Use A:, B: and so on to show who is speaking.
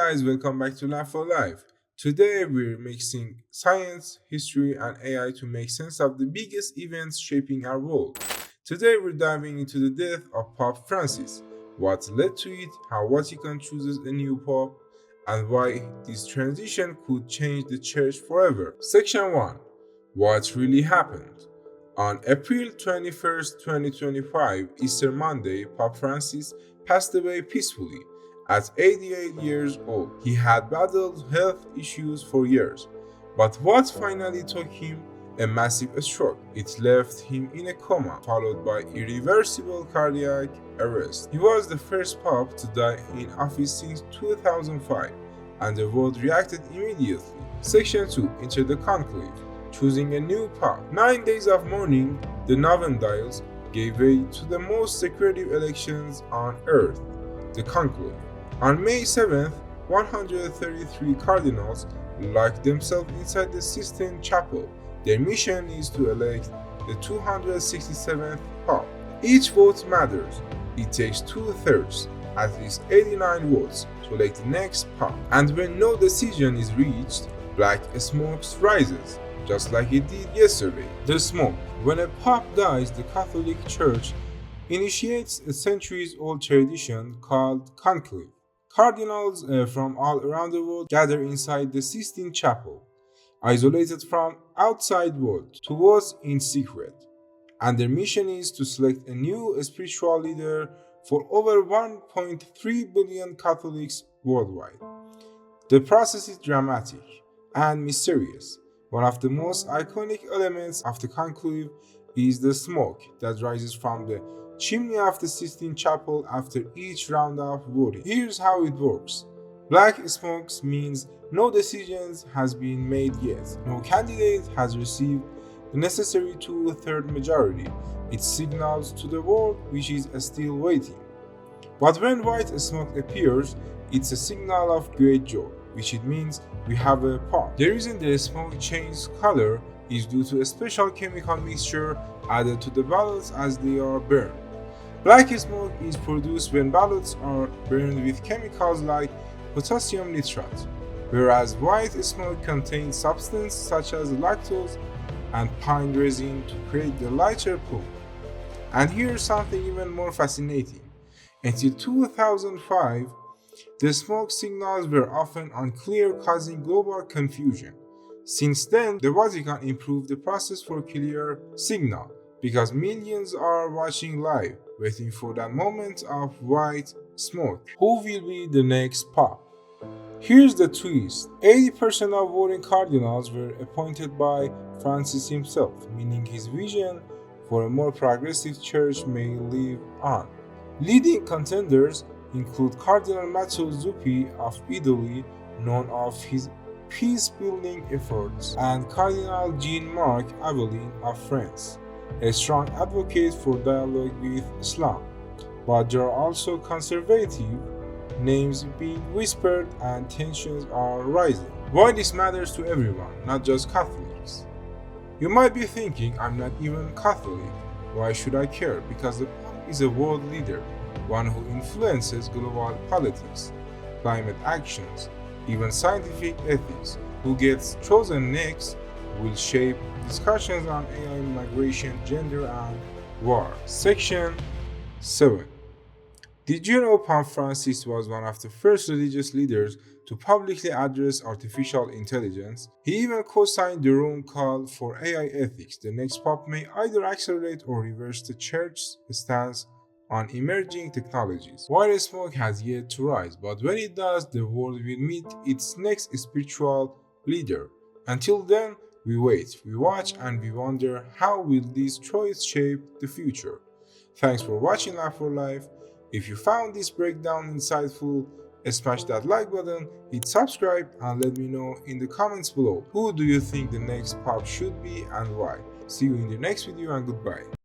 A: guys, welcome back to Laugh for Life. Today we're mixing science, history, and AI to make sense of the biggest events shaping our world. Today we're diving into the death of Pope Francis, what led to it, how Vatican chooses a new pope, and why this transition could change the church forever. Section 1. What really happened? On April 21st, 2025, Easter Monday, Pope Francis passed away peacefully at 88 years old. He had battled health issues for years, but what finally took him? A massive stroke. It left him in a coma, followed by irreversible cardiac arrest. He was the first pope to die in office since 2005, and the world reacted immediately. Section 2. Enter the conclave. Choosing a new pope. 9 days of mourning, the Noventials gave way to the most secretive elections on earth, the conclave. On May 7th, 133 cardinals locked themselves inside the Sistine Chapel. Their mission is to elect the 267th Pope. Each vote matters. It takes 2/3, at least 89 votes, to elect the next Pope. And when no decision is reached, black smoke rises, just like it did yesterday. The smoke. When a Pope dies, the Catholic Church initiates a centuries-old tradition called conclave. Cardinals from all around the world gather inside the Sistine Chapel, isolated from outside world, to vote in secret. And their mission is to select a new spiritual leader for over 1.3 billion Catholics worldwide. The process is dramatic and mysterious. One of the most iconic elements of the conclave is the smoke that rises from the chimney of the Sistine Chapel after each round of voting. Here's how it works. Black smoke means no decisions has been made yet. No candidate has received the necessary 2/3 majority. It signals to the world which is still waiting. But when white smoke appears, it's a signal of great joy, which it means we have a pope. The reason the smoke changes color is due to a special chemical mixture added to the ballots as they are burned. Black smoke is produced when ballots are burned with chemicals like potassium nitrate, whereas white smoke contains substances such as lactose and pine resin to create the lighter plume. And here's something even more fascinating. Until 2005, the smoke signals were often unclear, causing global confusion. Since then, the Vatican improved the process for clear signal because millions are watching live, waiting for that moment of white smoke. Who will be the next pope? Here's the twist. 80% of voting cardinals were appointed by Francis himself, meaning his vision for a more progressive church may live on. Leading contenders include Cardinal Matteo Zuppi of Italy, known of his peace-building efforts, and Cardinal Jean-Marc Avelin of France, a strong advocate for dialogue with Islam. But there are also conservative names being whispered and tensions are rising. Why this matters to everyone, not just Catholics? You might be thinking, I'm not even Catholic. Why should I care? Because the Pope is a world leader, one who influences global politics, climate actions, even scientific ethics. Who gets chosen next will shape discussions on AI, migration, gender, and war. Section 7. Did you know Pope Francis was one of the first religious leaders to publicly address artificial intelligence? He even co-signed the Rome call for AI ethics. The next Pope may either accelerate or reverse the Church's stance on emerging technologies. White smoke has yet to rise, but when it does, the world will meet its next spiritual leader. Until then, we wait, we watch, and we wonder how will these choices shape the future. Thanks for watching Life for Life. If you found this breakdown insightful, smash that like button, hit subscribe, and let me know in the comments below. Who do you think the next pope should be and why? See you in the next video and goodbye.